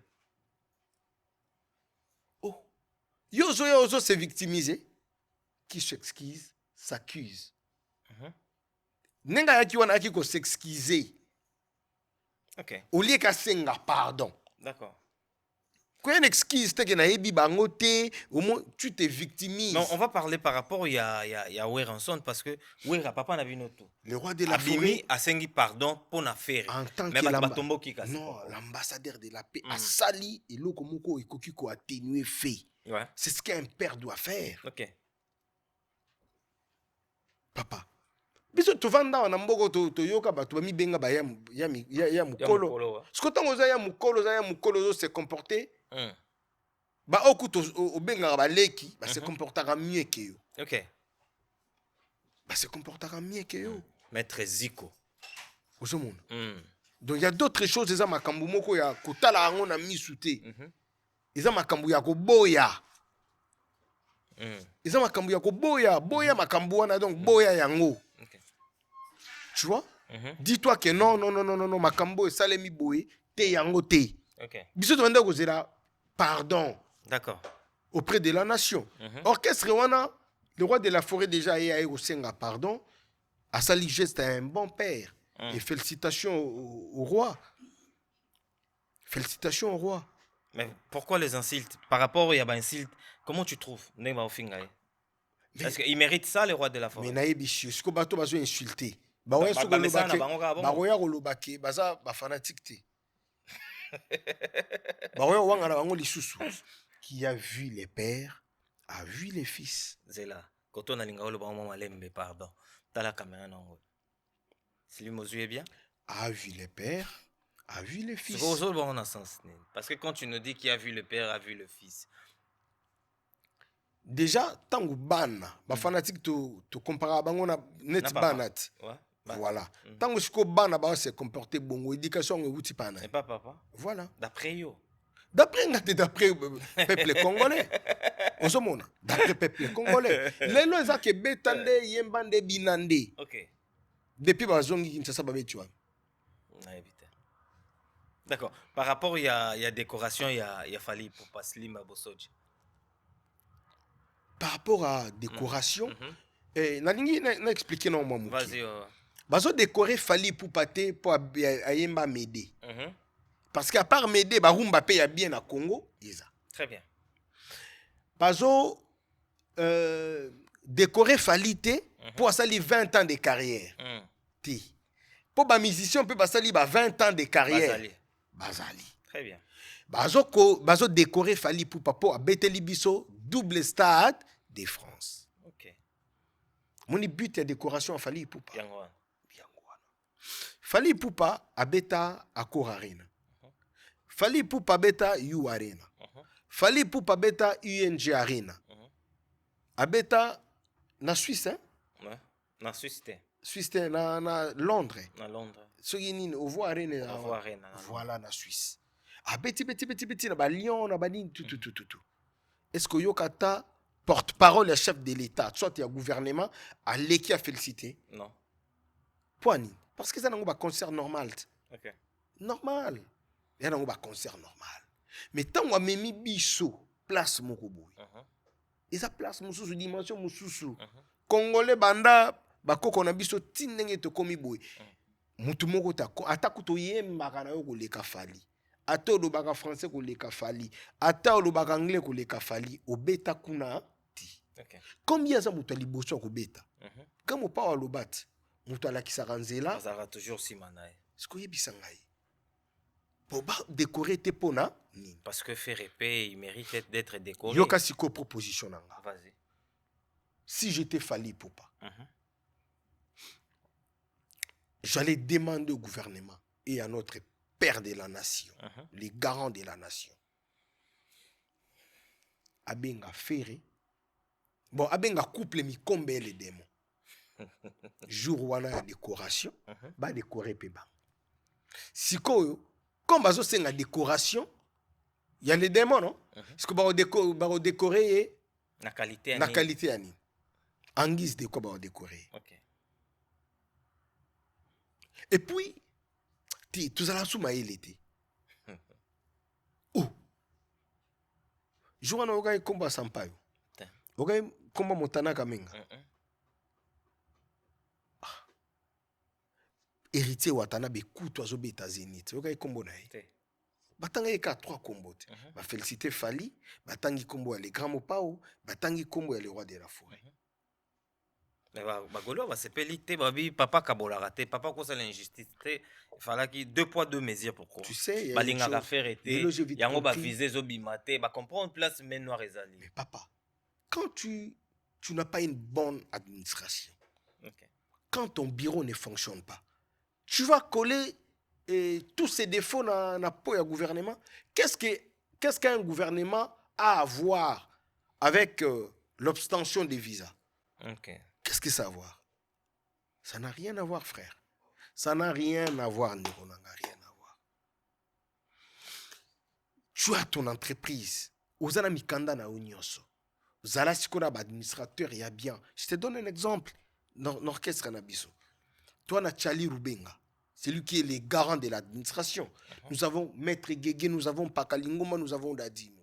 Oh. Yozo se victimiser. Qui s'excuse, s'accuse. Nenga yaki wana yaki ko s'excuser. OK. Au lieu qu'à senga pardon. D'accord. Quand il y a une excuse, au moins tu te victimises. Non, on va parler par rapport, il y a Weranson, parce que Wera, papa n'a vu notre. Le roi de la Abimi forêt, a sengi pardon pour l'affaire. en tant Mais que non, l'ambassadeur de la paix, a sali et l'okomoko et kokiko atténué fait. ouais. C'est ce qu'un père doit faire, Ok. papa. Biso tovanda na mboko toyoka bato bamibenga ba ya mukolo. Mukolo, ouais. Ce que za ya mukolo zo se comporter. Ba okuto obenga ba leki, ba se comportera mieux que yo. Ok. Ba se comportera mieux que yo. Maître Zico. Ozomona. Donc il y a d'autres choses eza makambu moko ya kotala ngo na misute. Eza makambu ya koboya. Eza makambu ya koboya, boya makambu wana donc boya yango. Ok. Tu vois? Dis-toi que non, makambo et salemi boye, te yango te. Ok. Biso devant kozela pardon D'accord. auprès de la nation. Orchestre wana, le roi de la forêt déjà est au senga pardon, a sali geste à un bon père. Et félicitations au roi. Félicitations au roi. Mais pourquoi les insultes? Par rapport à insultes, comment tu trouves? Est-ce qu'il mérite ça, le roi de la forêt? Mais naïbichi, ce que bato bazo insulté. Baroya kolobake, baza ba fanatique te. Baroya wanga bango lisusu. Qui a vu les pères, a vu les fils. Zela, quand on a l'ingao ba maman lembe pardon. T'as la caméra non. Si lui mesure bien? A vu les pères, a vu les fils. Parce que quand tu nous dis qui a vu le père, a vu le fils. Déjà, tant que ban, ba fanatique te compara bango na net banat. Ouais. Voilà. Tant que ce ban ba se comporter bon, éducation et outil pana. C'est pas papa. Voilà. D'après yo. D'après peuple congolais. On se mona. D'après peuple congolais. Les lois ça que betande yembande binande. OK. Depuis bazongi Kinshasa ba betuwa. D'accord. Par rapport il y a décoration, il y a fallu pour pas Slim Bosoji. Par rapport à décoration, nalingi na expliquer non moi. Vas-y. Bazo décorer Fali pour pâté pour ayemba Médé. Parce qu'à part Médé, Barumba paye bien à Congo, isa. Très bien. Bazo décorer Fali pour sali 20 ans de carrière. Ti. Pour ba musicien peut sali 20 ans de carrière. Bazali. Très bien. Bazo décorer Fali pour papo à Beteli Bisso double stade de France. OK. Mon but est décoration à Fali Poupa. Bien ouais. Fali Poupa a beta à Cor Arena. Fali Poupa beta U Arena. Fali Poupa beta UNG Arena. A beta na Suisse hein? Ouais. Na Suisse té. Suisse té na Londres. Na Londres. Ce qui est au Voix Arena. Voilà na Suisse. A beti na ba Lyon na ba ni tout. Est-ce que Yokata porte-parole et chef de l'État, soit il y a gouvernement, à l'équipe à féliciter? Non. Point. Parce que ça n'a pas un concert normal. OK. Normal. Il y a un concert normal. Mais tant qu'on a mis biso, place Mokoboy. Et ça place Moussou, dimension Moussou. Congolais banda, bako qu'on a biso, tinenge to komi boy. Moutou moko ta, atakuto yemba na yo ko leka fali. Ata olobaka français koleka fali, ata olobaka anglais koleka fali, obeta kuna ti. OK. Combien ça mutu liboso kobeta? Comme pa olobat, mutu alakisaka nzela, ça va toujours si manae. Ce que yebisa ngai. Pour ba décorer te pona ni. Parce que faire épée, il mérite d'être décoré. Yoka siko proposition nanga. Vas-y. Si j'étais Fali Poupa, j'allais demander au gouvernement et à notre père de la nation, les garants de la nation. Abenga ferré. Bon, abenga couple mi kombe les démons. Jour wana ya décoration, ba décorer peba. Sikoyo, comme bazo senga décoration, il y a les démons non? Parce que ba décorer na qualité na qualité ani. En guise de quoi ba décorer. OK. Et puis tout ça sous maïl était. Oh. Jour na oga komba sampayo. Oga komba motana kamenga. Héritier watana be kutu azo beta Zénith. Oga kombo na ye. batanga eka 3 kombo te ba féliciter Fali batangi kombo ya les grands Mopao batangi kombo ya les rois de la forêt. Bagolo va sepeli te babi papa kabolaka te papa kosa l'injustice te fallait que 2 poids 2 mesures pourquoi Tu sais, balinga ka faire été yango ba compris. viser zo bimate ba comprendre place mais noir ezali. Mais papa, quand tu n'as pas une bonne administration, OK. quand ton bureau ne fonctionne pas, tu vas coller tous ces défauts dans le peau du gouvernement. Qu'est-ce qu'un gouvernement a à voir avec l'obtention des visas? OK. Qu'est-ce que ça a à voir? Ça n'a rien à voir, frère. Ça n'a rien à voir, Niro, n'a rien à voir. Tu as ton entreprise. Ozana mikanda na unyoso. Zala sikora ba administrateur ya bien. Je te donne un exemple. Dans l'orchestre Nabiso. Toi, na Chali Rubenga. C'est lui qui est le garant de l'administration. Nous avons Maître Guégué, nous avons Pakalingoma, nous avons Dadi.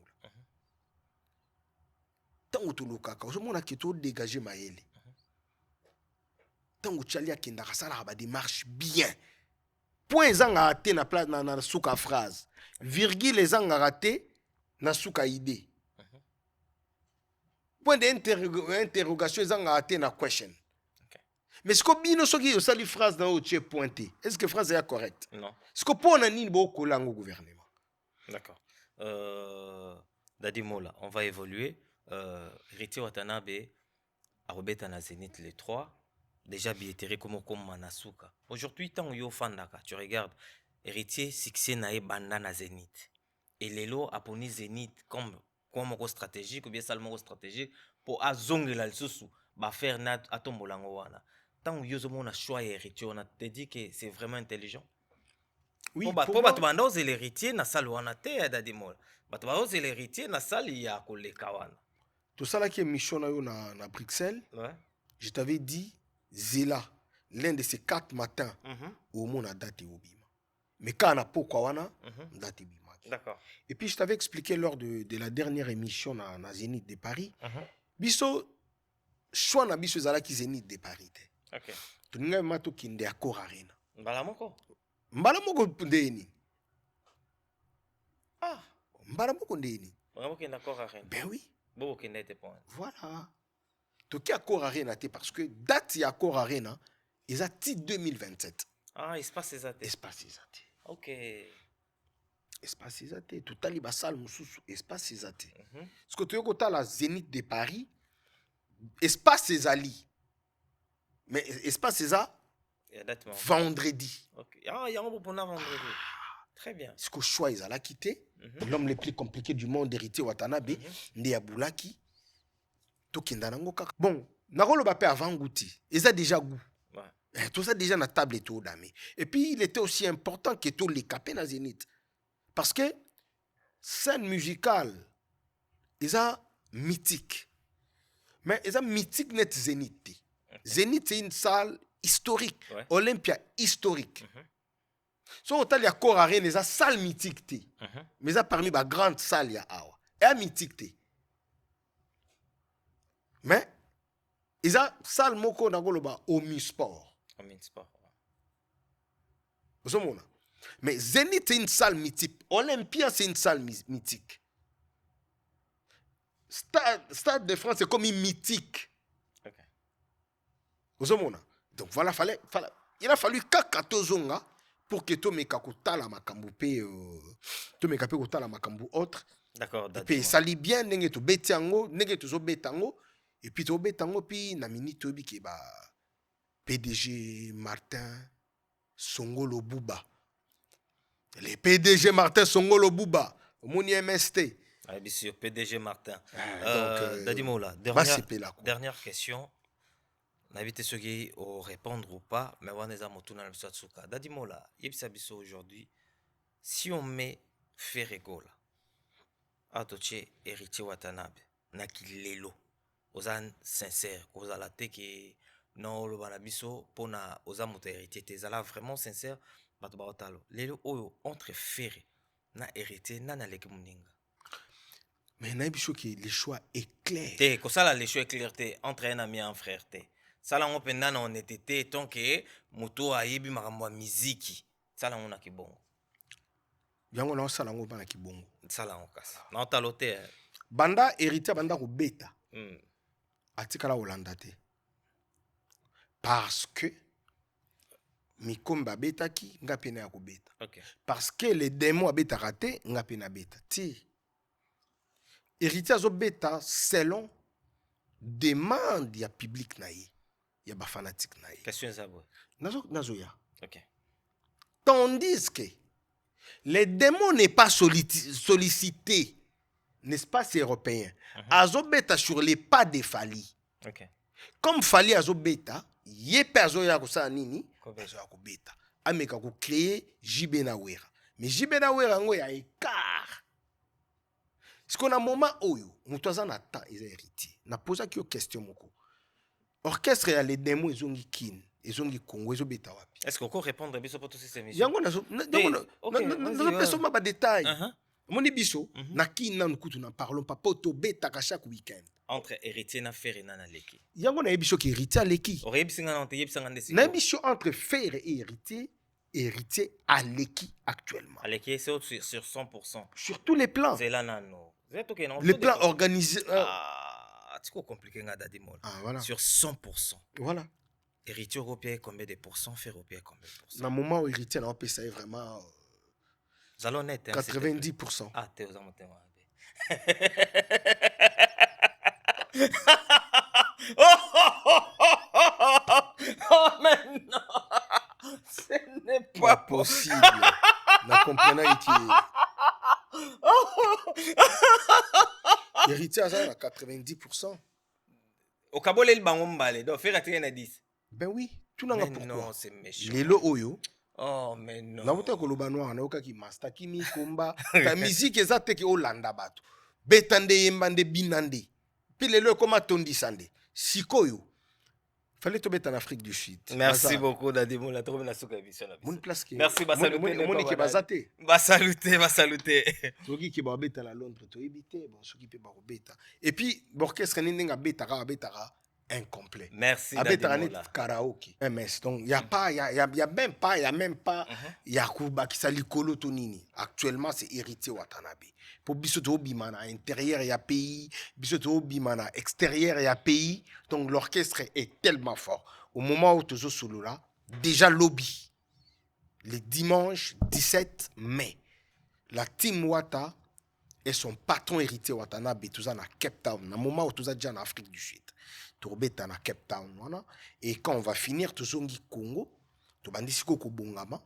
Tant que tu l'as dit, tu as dégagé Maëlle. Tant que tu as dit, ça a démarche bien. Point zanga raté na place na souka phrase. Virgule zanga raté na souka idée. Point d'interrogation zanga raté na question. Mais ce que bino soki osali phrase na otie pointé. Est-ce que phrase est correcte? Non. Ce que pour nani bo kolango gouvernement. D'accord. Dadi Mola, on va évoluer. Héritier Watanabe a rebêté na Zénith les 3. Déjà billetterie comme Manasuka. Aujourd'hui, tant yo fandaka, tu regardes, héritier succès na banda na Zénith. Et Lelo a poni Zénith comme stratégique ou bien seulement stratégique pour azongela lisusu ba faire na atombolango wana. Tant yo zomo na choix héritier, on a te dit que c'est vraiment intelligent. Oui, pour bato banda oze l'héritier na salle wana te Dadi Mola. Bato ba oze l'héritier na salle ya koleka wana. Tout ça là qui est mission na yo na Bruxelles. Ouais. Je t'avais dit Zela, l'un de ces 4 matins, au monde a date Obima. Mais quand on a pourquoi wana, date Obima. D'accord. Et puis je t'avais expliqué lors de la dernière émission na Zénith de Paris. Biso, choix na biso zala ki Zénith de Paris. OK. Tu n'as pas mato kinde akor arena. Mbala moko. Mbala moko ndeni. Ah. Mbala moko ndeni. Mbala moko d'accord arena. Ben oui. Bon qui n'était point. Voilà. Toki akor arena te parce que date ya akor arena, ils a 2027. Ah, espace ces athées. Espace ces athées. OK. Espace ces athées. Tout à l'heure, salle mususu. Espace ces athées. Parce que tu as la Zénith de Paris. Espace ces ali. Mais espace ces a. Vendredi. OK. Ah, il y a un bon pour vendredi. Très bien. Ce que choix ils allaient quitter. L'homme le plus compliqué du monde, héritier Watanabe. Ndiaboulaki. Bon, Narolo Bapé avant Gouti. Ils ont déjà goût. Ouais. Tout ça déjà na table et tout d'ami. Et puis il était aussi important que tout les capés na Zénith. Parce que scène musicale, ils ont mythique. Mais ils ont mythique net Zénith. Zénith c'est une salle historique. Ouais. Olympia historique. So on y a corps arène, ils ont salle mythique. Mais ils ont parmi les grandes salles il y a awa. Et à mythique. Mais ils ont salle moko na goloba Omisport. Omisport. Vous savez, mais Zénith c'est une salle mythique. Olympia c'est une salle mythique. Stade de France c'est comme une mythique. Okay. Vous savez, donc voilà, il a fallu 14 ans pour que tout mekakota la makambu pe tout mekapekota la makambu autre. D'accord. Et puis ça lit bien nenge to betiango, nenge to zo betango. Et puis tu betango puis na minute obi ki ba PDG Martin Songolo Bouba. Le PDG Martin Songolo Bouba, moni MST. Ah bien sûr PDG Martin. Dadi Mola, dernière question. N'habitez ceux qui au répondre ou pas, mais on est à motuna na bisatsuka. Dadi Mola, yebisa biso aujourd'hui si on met Ferregola atoche héritier Watanabe na kilelo. Ozan sincère, oza la te que non le banabiso pona oza moto héritier te zala vraiment sincère bato ba otalo. Lelo oyo entre Ferré na héritier na leke muninga. Mais nabiso que le choix est clair. Te ko sala le choix est clair te entre un ami et un frère te. Sala on penda na honnêteté tant que moto ayebi makambo miziki. Sala on a ki bon. yango na osala ngo bana kibongo sala ngo kasi na otalote banda héritier banda ko beta mm. atikala olanda te parce que mikomba betaki nga pena ya kobeta okay. Parce que les démons abeta raté nga pena beta ti héritier azo beta selon demande ya public na ye ya ba fanatique na ye question ça boy nazo ya okay. Tandis que les démons n'est pas sollicité l'espace européen azobeta sur les pas de Fali okay. Comme Fali azobeta yepe azoya kosala nini azoya kobeta ameka ko créer JB Nawera mais JB Nawera ngo ya écart ce qu'on a moment oyo mutu aza na temps eza héritier na posa ki yo question moko orchestre ya les démons ezongi kin ezongi Congo ezobeta wapi est-ce qu'on peut répondre biso pour tous ces émissions yango nazo peso ma ba détail moni biso na kin na nkutu na parlons pas poto beta ka chaque week-end entre héritier na fer na leki yango na yebiso ki héritier leki orebisinga na yebisanga ndesi na yebiso entre fer et héritier à leki actuellement à leki c'est sur 100% sur tous les plans c'est là nano les plans organisés tu peux compliquer nga dadi mol voilà. Sur 100% voilà héritier européen combien de pourcents fer européen combien de pourcents na moment où héritier na pesa vraiment allons net 90%. Ah t'es aux amonteurs oh mais non ce n'est pas possible na comprenant héritier ça à 90%. Au Kabole le bango mbale donc faire attirer na 10. Ben oui, tout n'a pas pourquoi. Non, c'est méchant. Lelo oyo. Oh mais non. Na muta ko loba noir na okaki master kimi komba ta musique ezate ki olanda bato. Betande yembande binande. Puis lelo koma tondi sande. Sikoyo. Fallait to beta en Afrique du Sud. Merci beaucoup Dadimo la trouver na souka émission là. Mon place qui. Merci ba saluter. Moni ki bazate. Ba saluter. Soki ki ba beta la Londres to ebité bon soki pe ba beta. Et puis l'orchestre ninga beta incomplet. Merci Dadimo la. Karaoke. MS donc il y a même pas Yakuba qui sali kolo to nini. Actuellement c'est héritier Watanabe. Pour bisoto bimana intérieur et à pays, bisoto bimana extérieur et à pays. Donc l'orchestre est tellement fort. Au moment où tu es solo là, déjà lobby. Le dimanche 17 mai, la team Wata et son patron héritier Watanabe tous à Cape Town. Au moment où tu es déjà en Afrique du Sud, tu es à Cape Town. Et quand on va finir, tu es au Congo, tu es au Bongama.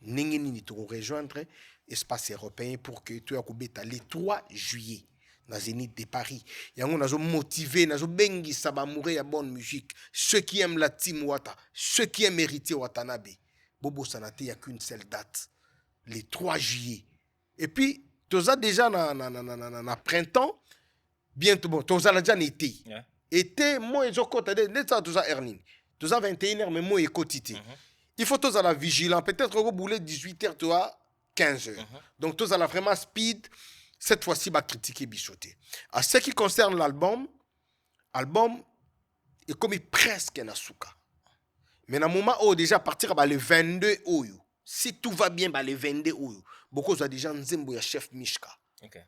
Ningeni tu rejoindre espace européen pour que tu aies le 3 juillet dans Zénith de Paris. Yango nazo motivé, nazo bengi saba mourir à bonne musique. Ceux qui aiment la team Wata, ceux qui aiment héritier Watanabe. Bobo Sanate, il n'y a qu'une seule date, le 3 juillet. Et puis, tu as déjà na printemps, bientôt bon, tu as déjà été. Été, moi je côté de ça tu as Erning. Tu as 21h mais moi écotité. Il faut tous à la vigilant. Peut-être au bout de 18h, tu as 15h. Donc, tous à la vraiment speed. Cette fois-ci, va critiquer Bichoté. À ce qui concerne l'album est comme presque un asuka. Mais dans le moment où déjà partir le 22 oyo, si tout va bien, le 22 oyo, beaucoup ont déjà Nzembo ya chef Mishka. Okay.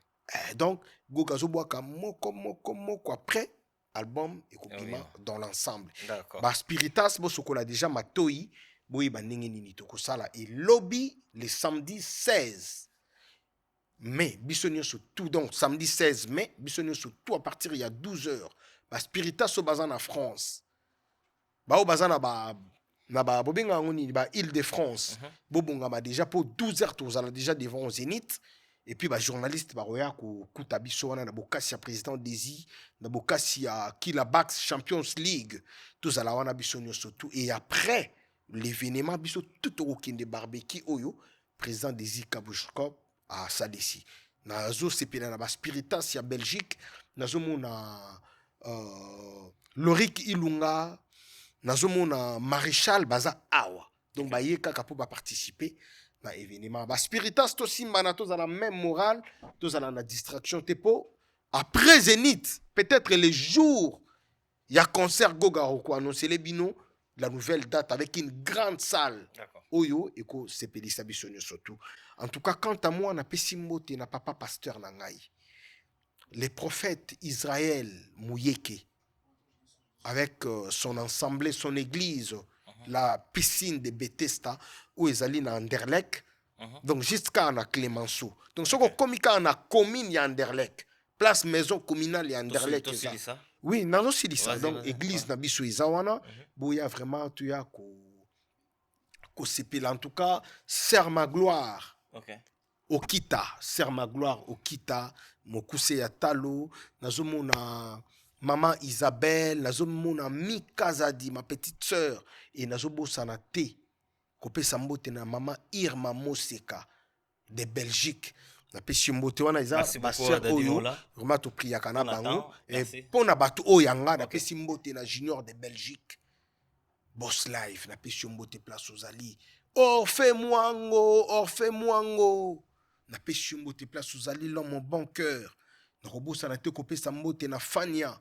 Donc, Gogazo Boaka moko après album et dans l'ensemble. D'accord. Bah Spiritas bosokola déjà matoi. Boyi bandenge nini toko sala et lobby le samedi 16 mai bisonio sur tout donc samedi 16 mai bisonio sur tout à partir il y a 12h ba Spiritas so bazan en France ba o bazan na ba bobenga ngoni ba Île-de-France bobonga ba déjà pour 12h tous ala déjà devant au Zénith et puis ba journaliste ba roya ko kuta biso wana na bokasi ya président Desi na bokasi ya Kilabax Champions League tous ala wana bisonio surtout et après l'événement biso tout au kinde barbecue oyo président Desi Kabouchkop à Sadesi nazo sepela na ba Spiritas ya Belgique nazo mona Lorik Ilunga nazo mona Maréchal baza awa donc ba yeka ka pour participer na événement ba Spiritas to simba na to za la même morale to za la distraction tepo après Zénith peut-être les jours il y a concert Gogaro ko annoncer les bino la nouvelle date avec une grande salle. D'accord. Oyo, eko sepelisa biso surtout. En tout cas, quant à moi, na pesimbote na papa pasteur nangai. Les prophètes Israël Mouyeke, avec son ensemble, son église, la piscine de Bethesda, où ils allaient dans Anderlecht, donc jusqu'à Clémenceau. Donc, ce qu'on a na commune ya Anderlecht, place maison communale ya Anderlecht. Oui, dans aussi ça. Donc, église na biso izawana, boya vraiment tu as ko sepela. En tout cas, serre ma gloire. Okita, serre ma gloire, Okita, Mokuse ya Talo, nazomona maman Isabelle, nazomona Mika Zadi, ma petite sœur, et nazobosana te, kopé sambote na maman Irma Moseka de Belgique. Na pesi mbote wana iza ba sœur oyo, vraiment to priya kana bango, et pona batu oyanga na pesi mbote na junior de Belgique. Boss Life, na pesi mbote place Ozali. Orfe Mwango. Na pesi mbote place Ozali l'homme au bon cœur. Na robosa na te kopé sambote na Fania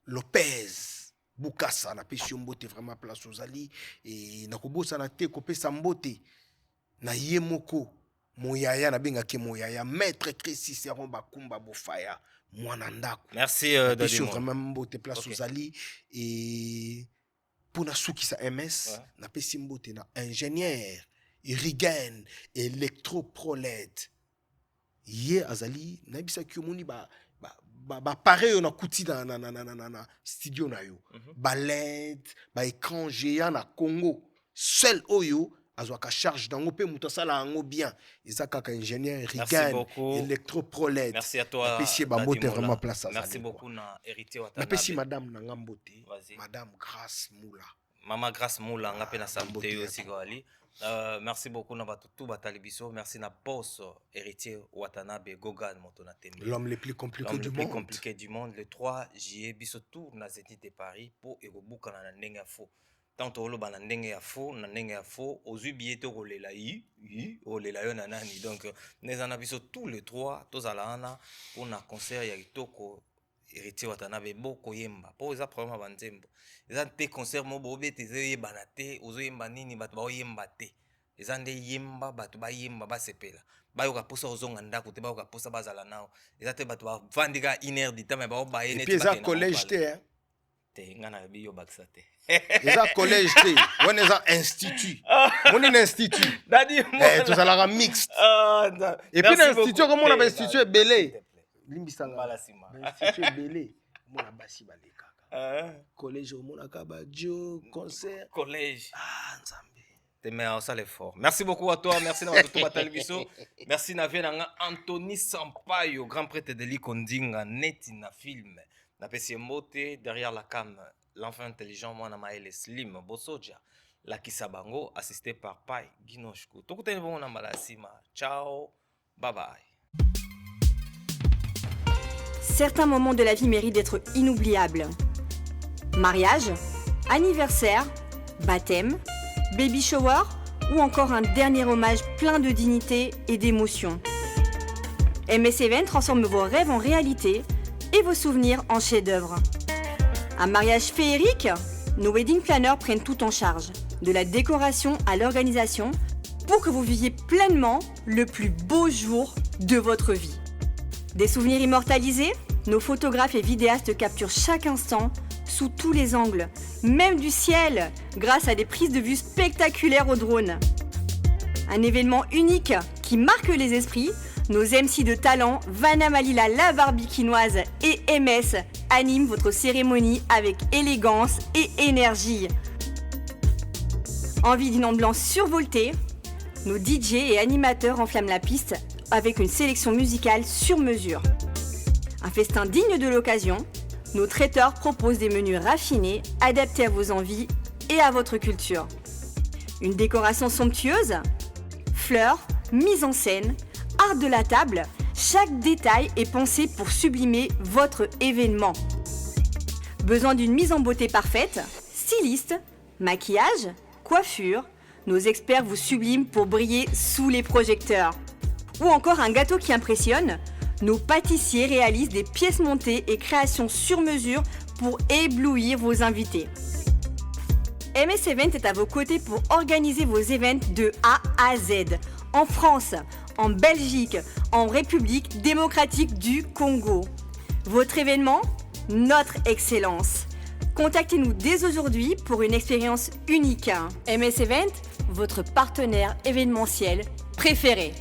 Lopez Bukasa na pesi mbote vraiment place Ozali, et na robosa na te kopé sambote na Yemoko Moyaya na benga ke Moyaya maître Christi Seron Bakumba Bofaya Mwanandaku. Merci Dadi vraiment mbote place Ozali, et pour na souki sa MS na pesi mbote na ingénieur Irigen électroprolète ye azali na bisa kiomoni ba pareil on a kuti na studio na yo ba LED ba écran géant na Congo seul oyo azwaka charge dango pe muta sala ango bien ezaka ka ingénieur Irigen électroprolète. Merci à toi. Pesi ba mbote vraiment place azali. Merci beaucoup na héritier Watanabe. Na pesi madame na ngambote madame Grace Moula. Mama Grace Moula nga pe na sambote yo sikali. Merci beaucoup na tout batalibiso. Merci na boss héritier Watanabe Gogan Motona Tembe. L'homme le plus compliqué du monde. Le 3 juillet biso tour na Zénith de Paris pour erobuka na ndenge ya fo. Tant oloba na ndenge ya fo ozui billet okolela olela yo na nani. Donc nezana biso tous les 3 tozalana pour na concert ya kitoko héritier Watanabe boko yemba. Po eza problème banzembo. Eza te concert mo bobe te yebana te ozo yemba nini bato ba yemba te. Eza nde yemba bato ba yemba ba sepela. Ba yoka posa ozonga ndako te ba yoka posa bazala nao. Eza te bato ba vandika 1 heure du temps mais ba ba yene te. Et puis eza collège te hein. Te ngana biyo baksa te. Eza collège te. On eza institut. On est institut. Dadi mo. Tout ça la mixte. Et puis l'institut comme on a institut belé. Limbisanga balasima. Institut belé. Mona basi baleka. Collège au Monaka Badio, concert. Collège. Nzambe. Te mets ça l'effort. Merci beaucoup à toi. Merci na tout batalibiso. Merci na venanga Anthony Sampaio, grand prêtre de l'Ikondinga, neti na film. Na pesi mbote derrière la cam, l'enfant intelligent moi na maele Slim Bosoja, la Kisabango assisté par Pai Ginoshku. Tokuteni bon na malasima. Ciao. Bye bye. Certains moments de la vie méritent d'être inoubliables. Mariage, anniversaire, baptême, baby shower ou encore un dernier hommage plein de dignité et d'émotion. MS Event transforme vos rêves en réalité et vos souvenirs en chefs-d'œuvre. Un mariage féerique, nos wedding planners prennent tout en charge, de la décoration à l'organisation, pour que vous viviez pleinement le plus beau jour de votre vie. Des souvenirs immortalisés, nos photographes et vidéastes capturent chaque instant sous tous les angles, même du ciel, grâce à des prises de vue spectaculaires au drone. Un événement unique qui marque les esprits, nos MC de talent, Vanna Malila, la barbikinoise et MS animent votre cérémonie avec élégance et énergie. Envie d'une ambiance survoltée, nos DJ et animateurs enflamment la piste avec une sélection musicale sur mesure. Un festin digne de l'occasion, nos traiteurs proposent des menus raffinés, adaptés à vos envies et à votre culture. Une décoration somptueuse, fleurs, mise en scène, art de la table, chaque détail est pensé pour sublimer votre événement. Besoin d'une mise en beauté parfaite, styliste, maquillage, coiffure, nos experts vous subliment pour briller sous les projecteurs. Ou encore un gâteau qui impressionne, nos pâtissiers réalisent des pièces montées et créations sur mesure pour éblouir vos invités. MS Event est à vos côtés pour organiser vos events de A à Z. En France, en Belgique, en République démocratique du Congo. Votre événement, notre excellence. Contactez-nous dès aujourd'hui pour une expérience unique. MS Event, votre partenaire événementiel préféré.